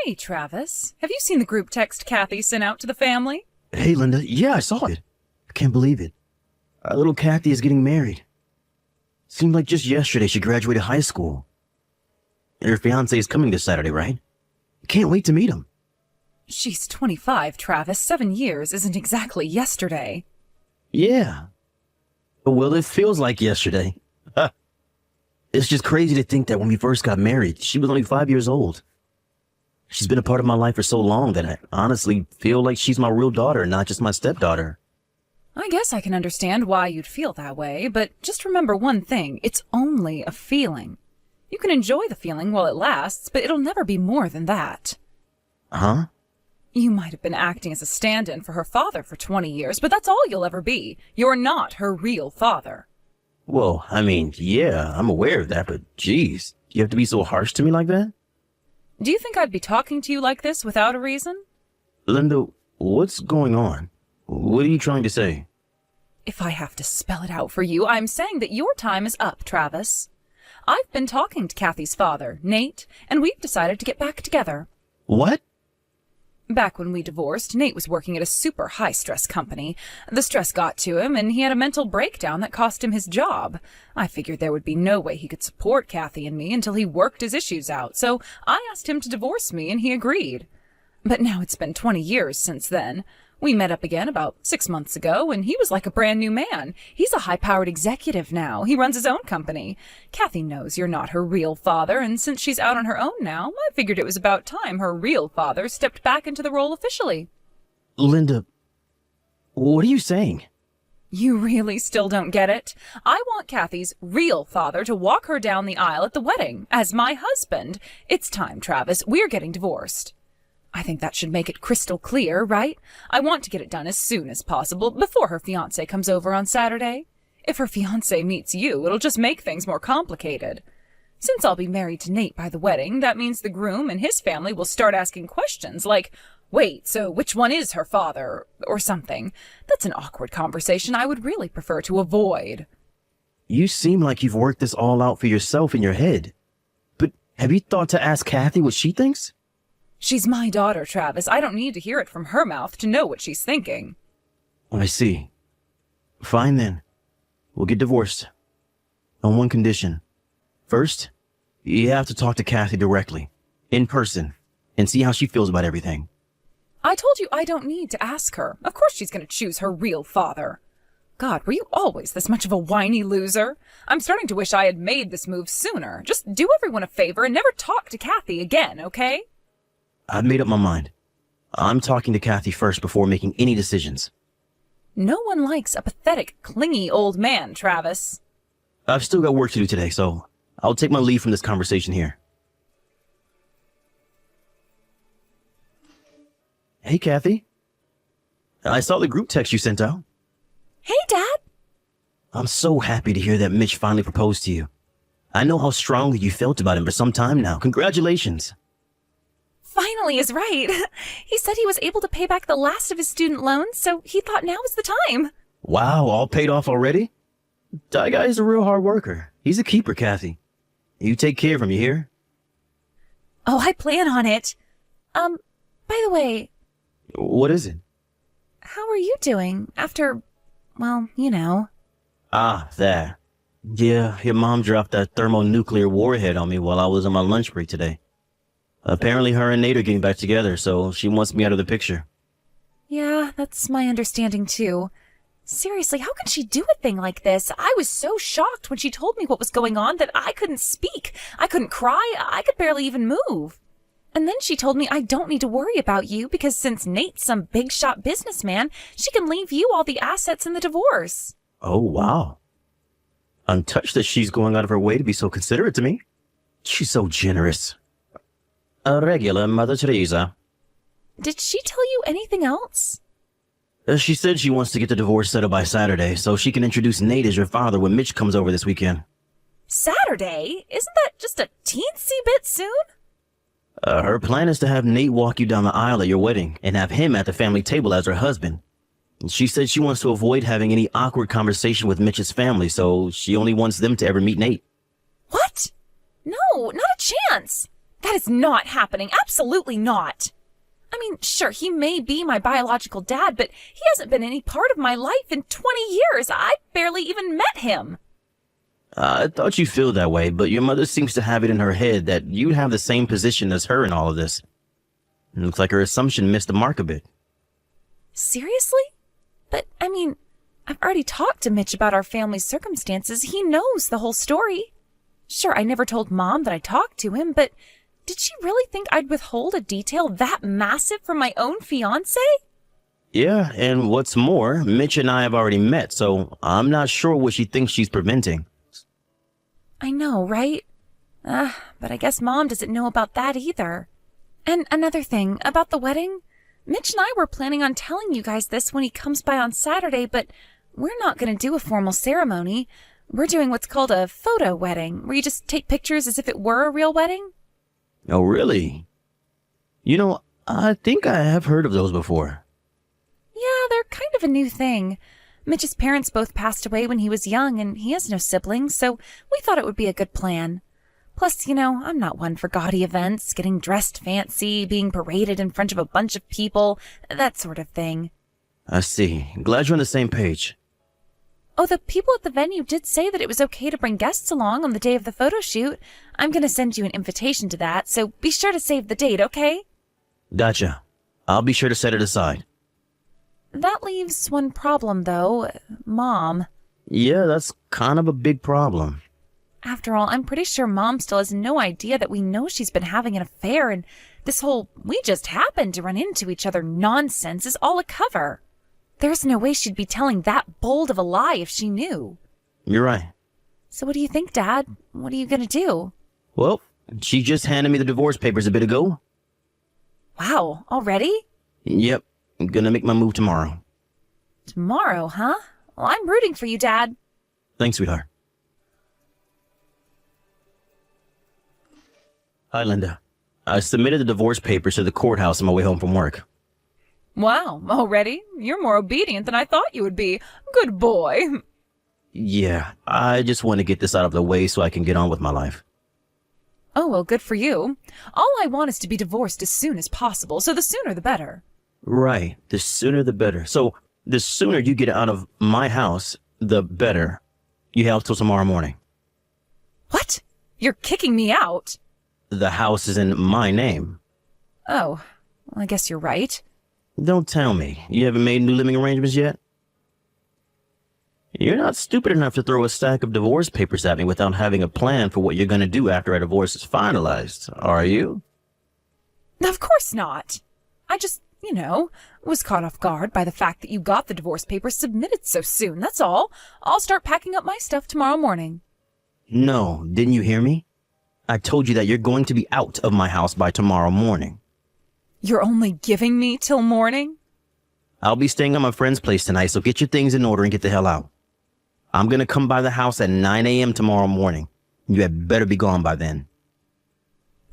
Hey, Travis. Have you seen the group text Kathy sent out to the family? Hey, Linda. Yeah, I saw it. I can't believe it. Our little Kathy is getting married. Seemed like just yesterday she graduated high school. And her fiancé is coming this Saturday, right? Can't wait to meet him. She's 25, Travis. 7 years isn't exactly yesterday. Yeah. Well, it feels like yesterday. It's just crazy to think that when we first got married, she was only 5 years old. She's been a part of my life for so long that I honestly feel like she's my real daughter, not just my stepdaughter. I guess I can understand why you'd feel that way, but just remember one thing. It's only a feeling. You can enjoy the feeling while it lasts, but it'll never be more than that. Huh? You might have been acting as a stand-in for her father for 20 years, but that's all you'll ever be. You're not her real father. Well, I mean, yeah, I'm aware of that, but geez, you have to be so harsh to me like that? Do you think I'd be talking to you like this without a reason? Linda, what's going on? What are you trying to say? If I have to spell it out for you, I'm saying that your time is up, Travis. I've been talking to Kathy's father, Nate, and we've decided to get back together. What? Back when we divorced, Nate was working at a super high-stress company. The stress got to him, and he had a mental breakdown that cost him his job. I figured there would be no way he could support Kathy and me until he worked his issues out, so I asked him to divorce me, and he agreed. But now it's been 20 years since then. We met up again about 6 months ago, and he was like a brand new man. He's a high-powered executive now. He runs his own company. Kathy knows you're not her real father, and since she's out on her own now, I figured it was about time her real father stepped back into the role officially. Linda, what are you saying? You really still don't get it? I want Kathy's real father to walk her down the aisle at the wedding as my husband. It's time, Travis. We're getting divorced. I think that should make it crystal clear, right? I want to get it done as soon as possible, before her fiancé comes over on Saturday. If her fiancé meets you, it'll just make things more complicated. Since I'll be married to Nate by the wedding, that means the groom and his family will start asking questions like, wait, so which one is her father? Or something. That's an awkward conversation I would really prefer to avoid. You seem like you've worked this all out for yourself in your head. But have you thought to ask Kathy what she thinks? She's my daughter, Travis. I don't need to hear it from her mouth to know what she's thinking. I see. Fine then. We'll get divorced. On one condition. First, you have to talk to Kathy directly, in person, and see how she feels about everything. I told you I don't need to ask her. Of course she's going to choose her real father. God, were you always this much of a whiny loser? I'm starting to wish I had made this move sooner. Just do everyone a favor and never talk to Kathy again, okay? I've made up my mind. I'm talking to Kathy first before making any decisions. No one likes a pathetic, clingy old man, Travis. I've still got work to do today, so I'll take my leave from this conversation here. Hey, Kathy. I saw the group text you sent out. Hey, Dad. I'm so happy to hear that Mitch finally proposed to you. I know how strongly you felt about him for some time now. Congratulations. Finally is right. He said he was able to pay back the last of his student loans, so he thought now was the time. Wow, all paid off already? That guy is a real hard worker. He's a keeper, Kathy. You take care of him, you hear? Oh, I plan on it. By the way... What is it? How are you doing after, well, you know. Ah, that. Yeah, your mom dropped that thermonuclear warhead on me while I was on my lunch break today. Apparently her and Nate are getting back together, so she wants me out of the picture. Yeah, that's my understanding too. Seriously, how can she do a thing like this? I was so shocked when she told me what was going on that I couldn't speak. I couldn't cry. I could barely even move. And then she told me I don't need to worry about you because since Nate's some big-shot businessman, she can leave you all the assets in the divorce. Oh, wow. I'm touched that she's going out of her way to be so considerate to me. She's so generous. A regular Mother Teresa. Did she tell you anything else? She said she wants to get the divorce settled by Saturday, so she can introduce Nate as your father when Mitch comes over this weekend. Saturday? Isn't that just a teensy bit soon? Her plan is to have Nate walk you down the aisle at your wedding and have him at the family table as her husband. She said she wants to avoid having any awkward conversation with Mitch's family, so she only wants them to ever meet Nate. What? No, not a chance. That is not happening. Absolutely not. I mean, sure, he may be my biological dad, but he hasn't been any part of my life in 20 years. I barely even met him. I thought you'd feel that way, but your mother seems to have it in her head that you'd have the same position as her in all of this. It looks like her assumption missed the mark a bit. Seriously? But, I mean, I've already talked to Mitch about our family's circumstances. He knows the whole story. Sure, I never told Mom that I talked to him, but did she really think I'd withhold a detail that massive from my own fiancé? Yeah, and what's more, Mitch and I have already met, so I'm not sure what she thinks she's preventing. I know, right? But I guess Mom doesn't know about that either. And another thing, about the wedding. Mitch and I were planning on telling you guys this when he comes by on Saturday, but we're not going to do a formal ceremony. We're doing what's called a photo wedding, where you just take pictures as if it were a real wedding. Oh, really? You know, I think I have heard of those before. Yeah, they're kind of a new thing. Mitch's parents both passed away when he was young, and he has no siblings, so we thought it would be a good plan. Plus, you know, I'm not one for gaudy events, getting dressed fancy, being paraded in front of a bunch of people, that sort of thing. I see. Glad you're on the same page. Oh, the people at the venue did say that it was okay to bring guests along on the day of the photo shoot. I'm going to send you an invitation to that, so be sure to save the date, okay? Gotcha. I'll be sure to set it aside. That leaves one problem, though. Mom. Yeah, that's kind of a big problem. After all, I'm pretty sure Mom still has no idea that we know she's been having an affair, and this whole "we just happened to run into each other" nonsense is all a cover. There's no way she'd be telling that bold of a lie if she knew. You're right. So what do you think, Dad? What are you gonna do? Well, she just handed me the divorce papers a bit ago. Wow, already? Yep, I'm gonna make my move tomorrow. Tomorrow, huh? Well, I'm rooting for you, Dad. Thanks, sweetheart. Hi, Linda. I submitted the divorce papers to the courthouse on my way home from work. Wow, already? You're more obedient than I thought you would be. Good boy. Yeah, I just want to get this out of the way so I can get on with my life. Oh, well, good for you. All I want is to be divorced as soon as possible, so the sooner the better. Right, the sooner the better. So, the sooner you get out of my house, the better. You have till tomorrow morning. What? You're kicking me out? The house is in my name. Oh, well, I guess you're right. Don't tell me. You haven't made new living arrangements yet? You're not stupid enough to throw a stack of divorce papers at me without having a plan for what you're going to do after a divorce is finalized, are you? Of course not. I just, was caught off guard by the fact that you got the divorce papers submitted so soon, that's all. I'll start packing up my stuff tomorrow morning. No, didn't you hear me? I told you that you're going to be out of my house by tomorrow morning. You're only giving me till morning? I'll be staying at my friend's place tonight, so get your things in order and get the hell out. I'm going to come by the house at 9 a.m. tomorrow morning. You had better be gone by then.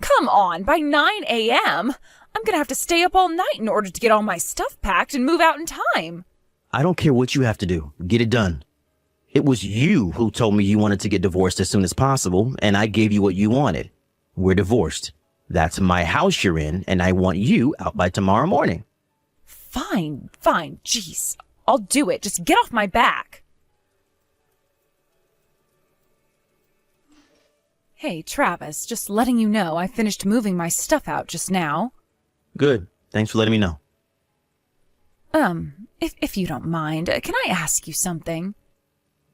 Come on, by 9 a.m.? I'm going to have to stay up all night in order to get all my stuff packed and move out in time. I don't care what you have to do. Get it done. It was you who told me you wanted to get divorced as soon as possible, and I gave you what you wanted. We're divorced. That's my house you're in, and I want you out by tomorrow morning. Fine. Jeez, I'll do it. Just get off my back. Hey, Travis, just letting you know I finished moving my stuff out just now. Good. Thanks for letting me know. If you don't mind, can I ask you something?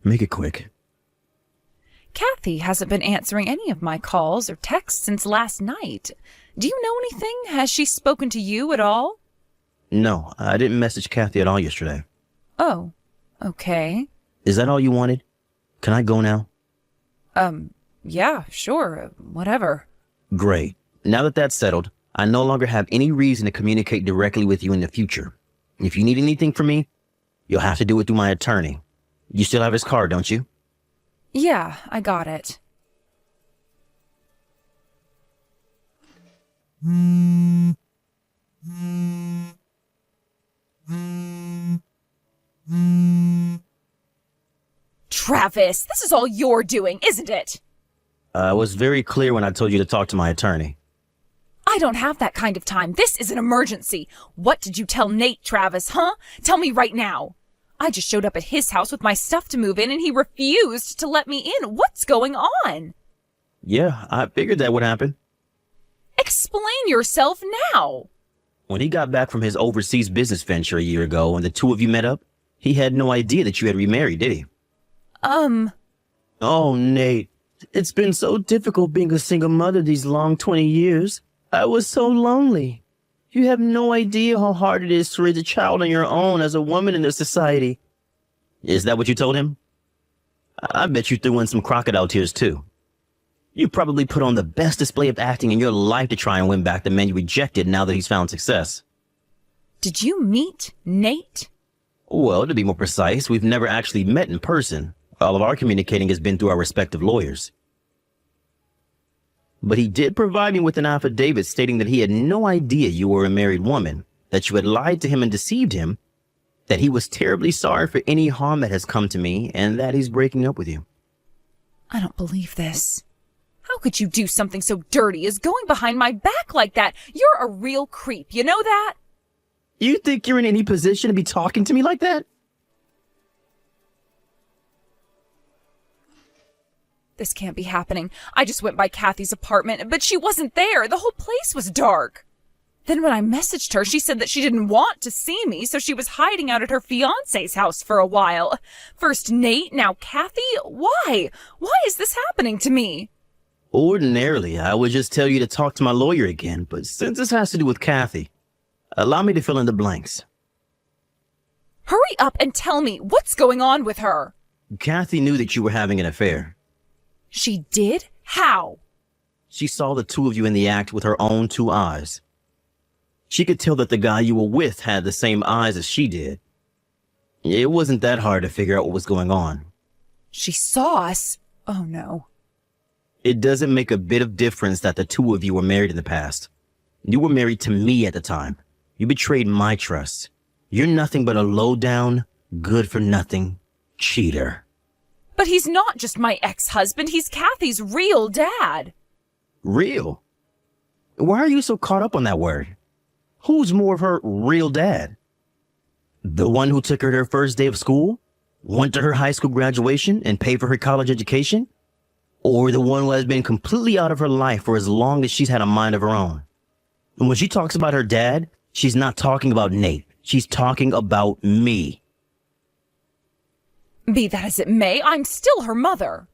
Make it quick. Kathy hasn't been answering any of my calls or texts since last night. Do you know anything? Has she spoken to you at all? No, I didn't message Kathy at all yesterday. Oh, okay. Is that all you wanted? Can I go now? Yeah, sure, whatever. Great. Now that that's settled, I no longer have any reason to communicate directly with you in the future. If you need anything from me, you'll have to do it through my attorney. You still have his card, don't you? Yeah, I got it. Travis, this is all you're doing, isn't it? I was very clear when I told you to talk to my attorney. I don't have that kind of time. This is an emergency. What did you tell Nate, Travis, huh? Tell me right now. I just showed up at his house with my stuff to move in and he refused to let me in. What's going on? Yeah, I figured that would happen. Explain yourself now. When he got back from his overseas business venture a year ago and the two of you met up, he had no idea that you had remarried, did he? Oh, Nate, it's been so difficult being a single mother these long 20 years. I was so lonely. You have no idea how hard it is to raise a child on your own as a woman in this society. Is that what you told him? I bet you threw in some crocodile tears, too. You probably put on the best display of acting in your life to try and win back the man you rejected now that he's found success. Did you meet Nate? Well, to be more precise, we've never actually met in person. All of our communicating has been through our respective lawyers. But he did provide me with an affidavit stating that he had no idea you were a married woman, that you had lied to him and deceived him, that he was terribly sorry for any harm that has come to me, and that he's breaking up with you. I don't believe this. How could you do something so dirty as going behind my back like that? You're a real creep, you know that? You think you're in any position to be talking to me like that? This can't be happening. I just went by Kathy's apartment, but she wasn't there. The whole place was dark. Then when I messaged her, she said that she didn't want to see me, so she was hiding out at her fiancé's house for a while. First Nate, now Kathy? Why? Why is this happening to me? Ordinarily, I would just tell you to talk to my lawyer again, but since this has to do with Kathy, allow me to fill in the blanks. Hurry up and tell me what's going on with her. Kathy knew that you were having an affair. She did? How? She saw the two of you in the act with her own two eyes. She could tell that the guy you were with had the same eyes as she did. It wasn't that hard to figure out what was going on. She saw us? Oh no. It doesn't make a bit of difference that the two of you were married in the past. You were married to me at the time. You betrayed my trust. You're nothing but a low-down, good-for-nothing cheater. But he's not just my ex-husband. He's Kathy's real dad. Real? Why are you so caught up on that word? Who's more of her real dad? The one who took her to her first day of school, went to her high school graduation, and paid for her college education? Or the one who has been completely out of her life for as long as she's had a mind of her own? And when she talks about her dad, she's not talking about Nate. She's talking about me. Be that as it may, I'm still her mother.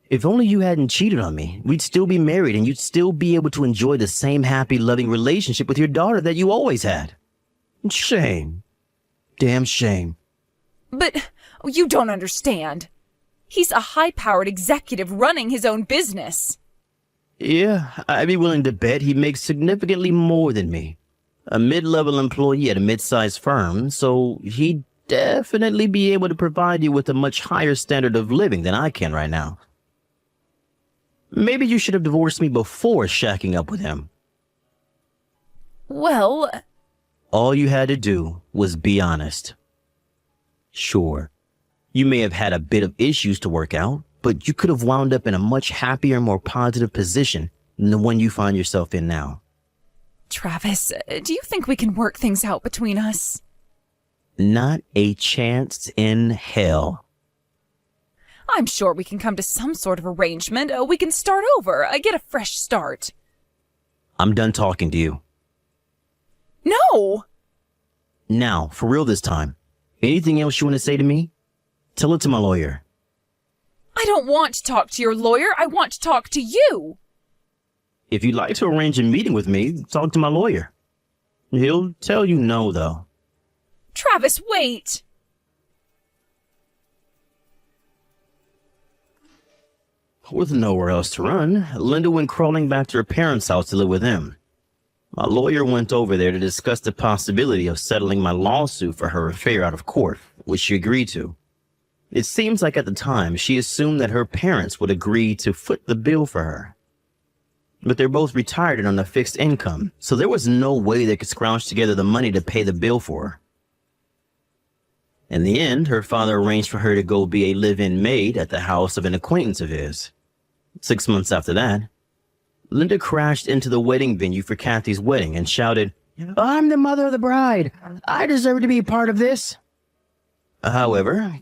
If only you hadn't cheated on me, we'd still be married and you'd still be able to enjoy the same happy, loving relationship with your daughter that you always had. Shame. Damn shame. But you don't understand. He's a high-powered executive running his own business. Yeah, I'd be willing to bet he makes significantly more than me. A mid-level employee at a mid-sized firm, so he'd definitely be able to provide you with a much higher standard of living than I can right now. Maybe you should have divorced me before shacking up with him. Well... All you had to do was be honest. Sure, you may have had a bit of issues to work out, but you could have wound up in a much happier, more positive position than the one you find yourself in now. Travis, do you think we can work things out between us? Not a chance in hell. I'm sure we can come to some sort of arrangement. We can start over, get a fresh start. I'm done talking to you. No! Now, for real this time. Anything else you want to say to me? Tell it to my lawyer. I don't want to talk to your lawyer. I want to talk to you. If you'd like to arrange a meeting with me, talk to my lawyer. He'll tell you no, though. Travis, wait! With nowhere else to run, Linda went crawling back to her parents' house to live with them. My lawyer went over there to discuss the possibility of settling my lawsuit for her affair out of court, which she agreed to. It seems like at the time she assumed that her parents would agree to foot the bill for her. But they're both retired and on a fixed income, so there was no way they could scrounge together the money to pay the bill for her. In the end, her father arranged for her to go be a live-in maid at the house of an acquaintance of his. 6 months after that, Linda crashed into the wedding venue for Kathy's wedding and shouted, "I'm the mother of the bride. I deserve to be a part of this." However,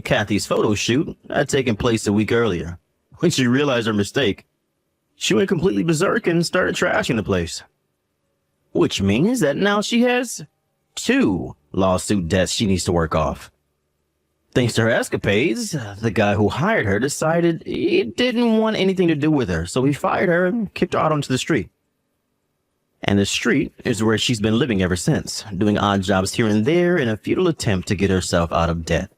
Kathy's photo shoot had taken place a week earlier. When she realized her mistake, she went completely berserk and started trashing the place. Which means that now she has 2 lawsuit debts she needs to work off. Thanks to her escapades, the guy who hired her decided he didn't want anything to do with her, so he fired her and kicked her out onto the street. And the street is where she's been living ever since, doing odd jobs here and there in a futile attempt to get herself out of debt.